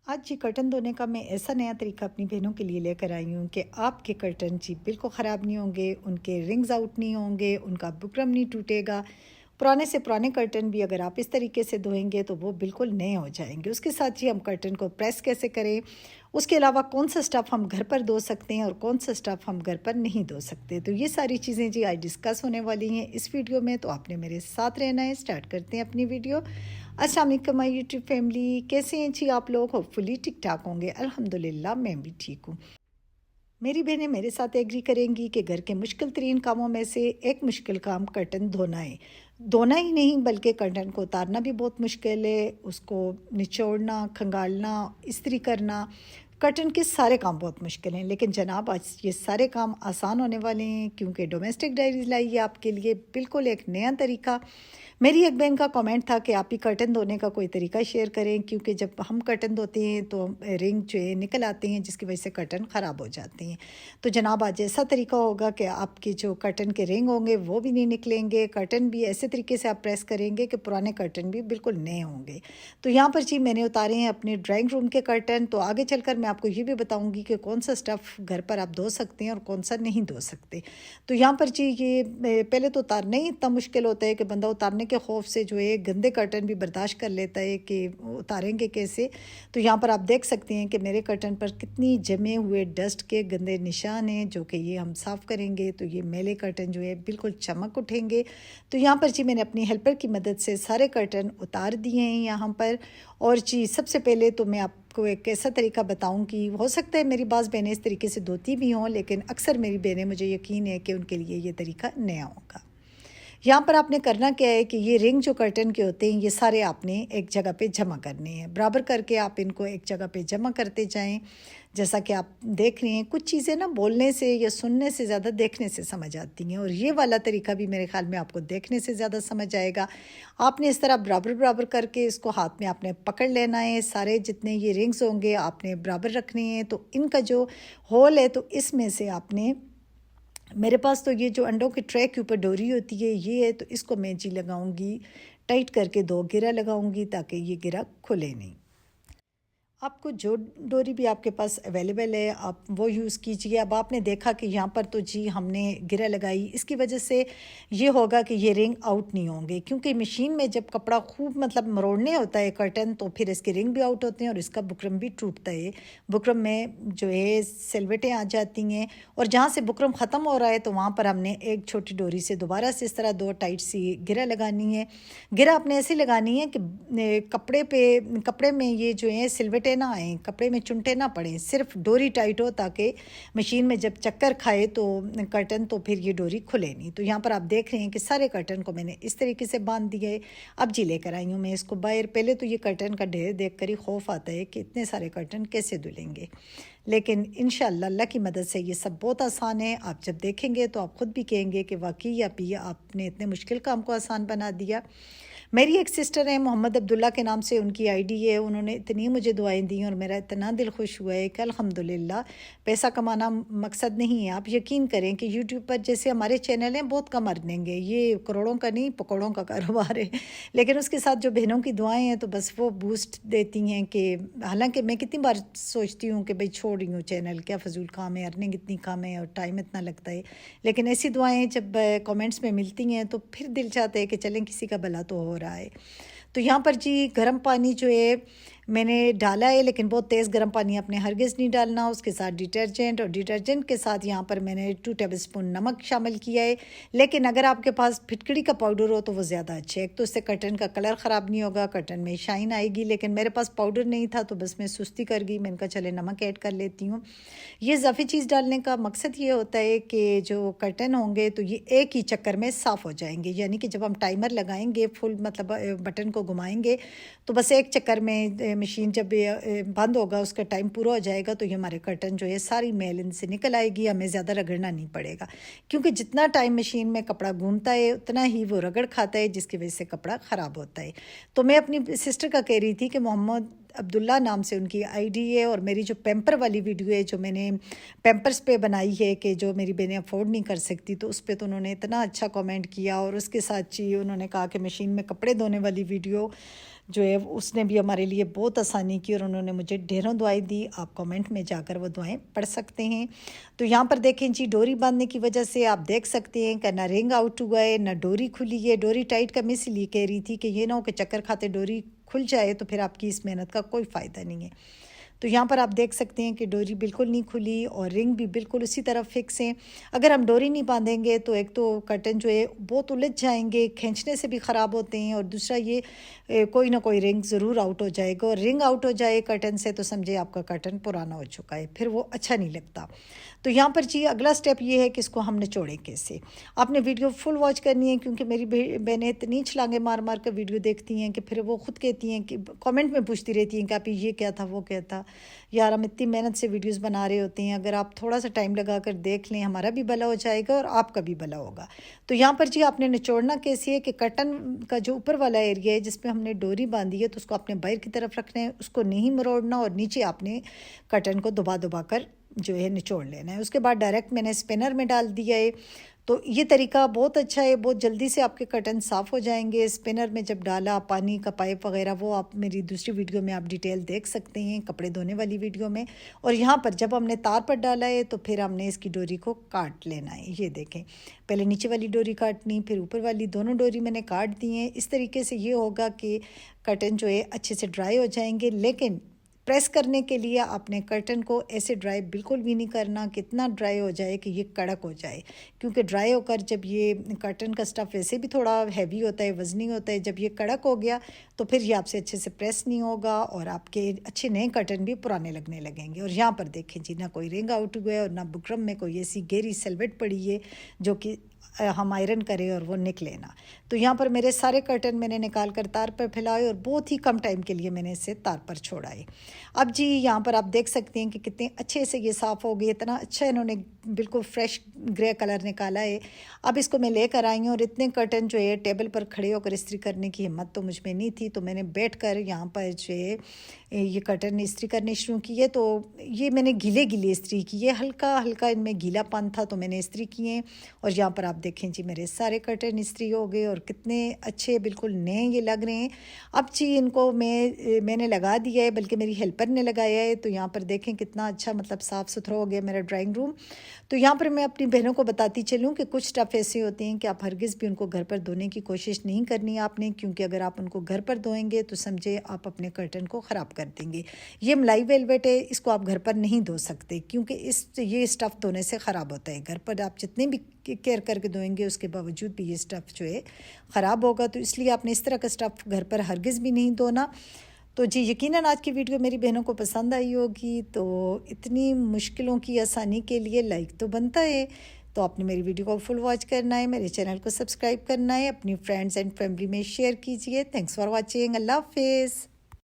आज जी कर्टन धोने का मैं ऐसा नया तरीका अपनी बहनों के लिए लेकर आई हूँ कि आपके कर्टन जी बिल्कुल ख़राब नहीं होंगे, उनके रिंग्स आउट नहीं होंगे, उनका बुकरम नहीं टूटेगा। पुराने से पुराने कर्टन भी अगर आप इस तरीके से धोएंगे तो वो बिल्कुल नए हो जाएंगे। उसके साथ जी हम कर्टन को प्रेस कैसे करें, उसके अलावा कौन सा स्टफ़ हम घर पर धो सकते हैं और कौन सा स्टफ़ हम घर पर नहीं धो सकते, तो ये सारी चीज़ें जी आज डिस्कस होने वाली हैं इस वीडियो में। तो आपने मेरे साथ रहना है। स्टार्ट करते हैं अपनी वीडियो। अस्सलाम वालेकुम माय यूट्यूब फैमिली, कैसे हैं जी आप लोग? होपफुली ठीक ठाक होंगे। अल्हम्दुलिल्लाह मैं भी ठीक हूँ। मेरी बहनें मेरे साथ एग्री करेंगी कि घर के मुश्किल तरीन कामों में से एक मुश्किल काम कर्टन धोना है। धोना ही नहीं बल्कि कर्टन को उतारना भी बहुत मुश्किल है, उसको निचोड़ना, खंगालना, इस्त्री करना, कर्टन के सारे काम बहुत मुश्किल हैं। लेकिन जनाब आज ये सारे काम आसान होने वाले हैं क्योंकि डोमेस्टिक डायरीज लाई है आपके लिए बिल्कुल एक नया तरीका। मेरी एक बहन का कमेंट था कि आप ही कर्टन धोने का कोई तरीका शेयर करें क्योंकि जब हम कर्टन धोते हैं तो रिंग जो है निकल आते हैं जिसकी वजह से कर्टन ख़राब हो जाते हैं। तो जनाब आज ऐसा तरीका होगा कि आपके जो कर्टन के रिंग होंगे वो भी नहीं निकलेंगे, कर्टन भी ऐसे तरीके से आप प्रेस करेंगे कि पुराने कर्टन भी बिल्कुल नए होंगे। तो यहाँ पर जी मैंने उतारे हैं अपने ड्राइंग रूम के कर्टन। तो आगे चलकर मैं आपको ये भी बताऊँगी कि कौन सा स्टफ़ घर पर आप धो सकते हैं और कौन सा नहीं धो सकते। तो यहाँ पर जी ये पहले तो उतारना ही इतना मुश्किल होता है कि बंदा उतारने के खौफ से जो है गंदे कर्टन भी बर्दाश्त कर लेता है कि उतारेंगे कैसे। तो यहाँ पर आप देख सकते हैं कि मेरे कर्टन पर कितनी जमे हुए डस्ट के गंदे निशान हैं जो कि ये हम साफ़ करेंगे तो ये मैले कर्टन जो है बिल्कुल चमक उठेंगे। तो यहाँ पर जी मैंने अपनी हेल्पर की मदद से सारे कर्टन उतार दिए हैं यहाँ पर। और जी सबसे पहले तो मैं आपको एक ऐसा तरीका बताऊं कि हो सकता है मेरी बाज़ बहनें इस तरीके से धोती भी हों, लेकिन अक्सर मेरी बहनें मुझे यकीन है कि उनके लिए ये तरीका नया होगा। यहाँ पर आपने करना क्या है कि ये रिंग जो कर्टन के होते हैं ये सारे आपने एक जगह पे जमा करने हैं, बराबर करके आप इनको एक जगह पे जमा करते जाएं। जैसा कि आप देख रहे हैं कुछ चीज़ें ना बोलने से या सुनने से ज़्यादा देखने से समझ आती हैं, और ये वाला तरीका भी मेरे ख्याल में आपको देखने से ज़्यादा समझ आएगा। आपने इस तरह बराबर बराबर करके इसको हाथ में आपने पकड़ लेना है, सारे जितने ये रिंग्स होंगे आपने बराबर रखने हैं। तो इनका जो होल है तो इसमें से आपने, मेरे पास तो ये जो अंडों के ट्रे के ऊपर डोरी होती है ये है, तो इसको मैं जी लगाऊंगी टाइट करके, 2 गिरा लगाऊंगी ताकि ये गिरा खुले नहीं। आपको जो डोरी भी आपके पास अवेलेबल है आप वो यूज़ कीजिए। अब आपने देखा कि यहाँ पर तो जी हमने गिरा लगाई, इसकी वजह से ये होगा कि ये रिंग आउट नहीं होंगे क्योंकि मशीन में जब कपड़ा खूब मतलब मरोड़ने होता है कर्टन तो फिर इसके रिंग भी आउट होते हैं और इसका बुकरम भी टूटता है। बुकरम में जो है सिलवटें आ जाती हैं और जहाँ से बुकरम ख़त्म हो रहा है तो वहाँ पर हमने एक छोटी डोरी से दोबारा से इस तरह 2 टाइट सी गिरा लगानी है। गिरा आपने ऐसी लगानी है कि कपड़े में ये जो है सिलवटें ना आए, कपड़े में चुनटे ना पड़े, सिर्फ डोरी टाइट हो ताकि मशीन में जब चक्कर खाए तो कर्टन तो फिर ये डोरी खुले नहीं। तो यहाँ पर आप देख रहे हैं कि सारे कर्टन को मैंने इस तरीके से बांध दिया है। अब जी लेकर आई हूँ मैं इसको बाहर। पहले तो ये कर्टन का ढेर देख कर ही खौफ आता है कि इतने सारे कर्टन कैसे धुलेंगे, लेकिन इंशाअल्लाह अल्लाह की मदद से ये सब बहुत आसान है। आप जब देखेंगे तो आप ख़ुद भी कहेंगे कि वाकई आपने इतने मुश्किल काम को आसान बना दिया। मेरी एक सिस्टर है मोहम्मद अब्दुल्ला के नाम से उनकी आईडी है, उन्होंने इतनी मुझे दुआएं दी और मेरा इतना दिल खुश हुआ है कि अल्हम्दुलिल्लाह। पैसा कमाना मकसद नहीं है, आप यकीन करें कि यूट्यूब पर जैसे हमारे चैनल हैं बहुत कम अर्निंग है, ये करोड़ों का नहीं पकौड़ों का कारोबार है, लेकिन उसके साथ जो बहनों की दुआएं हैं तो बस वो बूस्ट देती हैं कि हालांकि मैं कितनी बार सोचती हूँ कि भाई छोड़ रही हूँ चैनल, क्या फ़जूल काम है, अर्निंग इतनी कम है और टाइम इतना लगता है, लेकिन ऐसी दुआएं जब कमेंट्स में मिलती हैं तो फिर दिल चाहता है कि चलें किसी का भला तो हो रहा है। तो यहाँ पर जी गर्म पानी जो है मैंने डाला है, लेकिन बहुत तेज़ गर्म पानी आपने हरगिज़ नहीं डालना। उसके साथ डिटर्जेंट, और डिटर्जेंट के साथ यहाँ पर मैंने 2 टेबलस्पून नमक शामिल किया है। लेकिन अगर आपके पास फिटकड़ी का पाउडर हो तो वो ज़्यादा अच्छा है, एक तो इससे कर्टन का कलर ख़राब नहीं होगा, कर्टन में शाइन आएगी। लेकिन मेरे पास पाउडर नहीं था तो बस मैं सुस्ती कर गई, मैंने कहा चले नमक ऐड कर लेती हूँ। ये इजाफी चीज़ डालने का मकसद ये होता है कि जो कर्टन होंगे तो ये एक ही चक्कर में साफ़ हो जाएंगे, यानी कि जब हम टाइमर लगाएंगे फुल मतलब बटन को घुमाएंगे तो बस एक चक्कर में मशीन जब बंद होगा उसका टाइम पूरा हो जाएगा तो ये हमारे कर्टन जो है सारी मैल इनसे निकल आएगी, हमें ज़्यादा रगड़ना नहीं पड़ेगा क्योंकि जितना टाइम मशीन में कपड़ा घूमता है उतना ही वो रगड़ खाता है जिसकी वजह से कपड़ा ख़राब होता है। तो मैं अपनी सिस्टर का कह रही थी कि मोहम्मद अब्दुल्ला नाम से उनकी आईडी है, और मेरी जो पैम्पर वाली वीडियो है जो मैंने पैम्पर्स पे बनाई है कि जो मेरी बहनें अफोर्ड नहीं कर सकती, तो उस पर तो उन्होंने इतना अच्छा कमेंट किया, और उसके साथ ही उन्होंने कहा कि मशीन में कपड़े धोने वाली वीडियो जो है उसने भी हमारे लिए बहुत आसानी की और उन्होंने मुझे ढेरों दुआएं दी। आप कमेंट में जाकर वो दुआएं पढ़ सकते हैं। तो यहाँ पर देखें जी, डोरी बांधने की वजह से आप देख सकते हैं कि ना रिंग आउट हुआ है ना डोरी खुली है। डोरी टाइट का मैं इसलिए कह रही थी कि ये ना हो कि चक्कर खाते डोरी खुल जाए तो फिर आपकी इस मेहनत का कोई फ़ायदा नहीं है। तो यहाँ पर आप देख सकते हैं कि डोरी बिल्कुल नहीं खुली और रिंग भी बिल्कुल उसी तरफ फिक्स है। अगर हम डोरी नहीं बांधेंगे तो एक तो कर्टन जो है बहुत उलझ जाएंगे, खींचने से भी ख़राब होते हैं, और दूसरा ये कोई ना कोई रिंग ज़रूर आउट हो जाएगा, और रिंग आउट हो जाए कर्टन से तो समझे आपका कर्टन पुराना हो चुका है, फिर वो अच्छा नहीं लगता। तो यहाँ पर जी अगला स्टेप ये है कि इसको हम निचोड़ें कैसे। आपने वीडियो फुल वॉच करनी है, क्योंकि मेरी बहनें इतनी छलांगे मार मार कर वीडियो देखती हैं कि फिर वो खुद कहती हैं कि कमेंट में पूछती रहती हैं कि आप ये क्या था वो क्या था। यार हम इतनी मेहनत से वीडियोस बना रहे होते हैं, अगर आप थोड़ा सा टाइम लगा कर देख लें हमारा भी भला हो जाएगा और आपका भी भला होगा। तो यहाँ पर जी आपने निचोड़ना कैसे है कि कर्टन का जो ऊपर वाला एरिया है जिसमें हमने डोरी बांधी है तो उसको आपने बाहर की तरफ रखना है, उसको नहीं मरोड़ना, और नीचे आपने कर्टन को दबा दबा कर जो है निचोड़ लेना है। उसके बाद डायरेक्ट मैंने स्पिनर में डाल दिया है। तो ये तरीका बहुत अच्छा है, बहुत जल्दी से आपके कर्टन साफ़ हो जाएंगे। स्पिनर में जब डाला पानी का पाइप वगैरह, वो आप मेरी दूसरी वीडियो में आप डिटेल देख सकते हैं, कपड़े धोने वाली वीडियो में। और यहाँ पर जब हमने तार पर डाला है तो फिर हमने इसकी डोरी को काट लेना है। ये देखें, पहले नीचे वाली डोरी काटनी, फिर ऊपर वाली, दोनों डोरी मैंने काट दी हैं। इस तरीके से ये होगा कि कर्टन जो है अच्छे से ड्राई हो जाएंगे। लेकिन प्रेस करने के लिए आपने कर्टन को ऐसे ड्राई बिल्कुल भी नहीं करना, कितना ड्राई हो जाए कि ये कड़क हो जाए, क्योंकि ड्राई होकर जब ये कर्टन का स्टफ़ वैसे भी थोड़ा हैवी होता है, वज़नी होता है, जब ये कड़क हो गया तो फिर ये आपसे अच्छे से प्रेस नहीं होगा और आपके अच्छे नए कर्टन भी पुराने लगने लगेंगे। और यहाँ पर देखें जी, ना कोई रिंग आउट हुआ है और ना बुकरम में कोई ऐसी गहरी सेलवेट पड़ी है जो कि हम आयरन करें और वो निकले ना। तो यहाँ पर मेरे सारे कर्टन मैंने निकाल कर तार पर फैलाए और बहुत ही कम टाइम के लिए मैंने इसे तार पर छोड़ा है। अब जी यहाँ पर आप देख सकते हैं कि कितने अच्छे से ये साफ़ हो गए, इतना अच्छा इन्होंने बिल्कुल फ्रेश ग्रे कलर निकाला है। अब इसको मैं लेकर आई हूँ और इतने कर्टन जो है टेबल पर खड़े होकर इस्त्री करने की हिम्मत तो मुझ में नहीं थी, तो मैंने बैठकर यहाँ पर जो है ये कर्टन इस्त्री करनी शुरू की है। तो ये मैंने गीले गीले इस्त्री की है, हल्का हल्का इनमें गीलापन था तो मैंने इस्त्री किए। और यहाँ पर आप देखें जी मेरे सारे कर्टन इस्त्री हो गए और कितने अच्छे बिल्कुल नए ये लग रहे हैं। अब जी इनको मैंने लगा दिया है, बल्कि मेरी हेल्पर ने लगाया है। तो यहाँ पर देखें कितना अच्छा मतलब साफ़ सुथरा हो गया मेरा ड्राइंग रूम। तो यहाँ पर मैं अपनी बहनों को बताती चलूँ कि कुछ स्टफ़ ऐसे होते हैं कि आप हरगिज़ भी उनको घर पर धोने की कोशिश नहीं करनी आपने, क्योंकि अगर आप उनको घर पर धोएंगे तो समझे आप अपने कर्टन को ख़राब कर देंगे। ये मलाई वेलवेट है, इसको आप घर पर नहीं धो सकते, क्योंकि ये स्टफ़ धोने से ख़राब होता है। घर पर आप जितने भी केयर करके धोएंगे उसके बावजूद भी ये स्टफ़ जो है ख़राब होगा। तो इसलिए आपने इस तरह का स्टफ़ घर पर हरगिज़ भी नहीं धोना। तो जी यकीनन आज की वीडियो मेरी बहनों को पसंद आई होगी। तो इतनी मुश्किलों की आसानी के लिए लाइक तो बनता है, तो आपने मेरी वीडियो को फुल वॉच करना है, मेरे चैनल को सब्सक्राइब करना है, अपनी फ्रेंड्स एंड फैमिली में शेयर कीजिए। Thanks for watching. अल्लाह हाफिज़।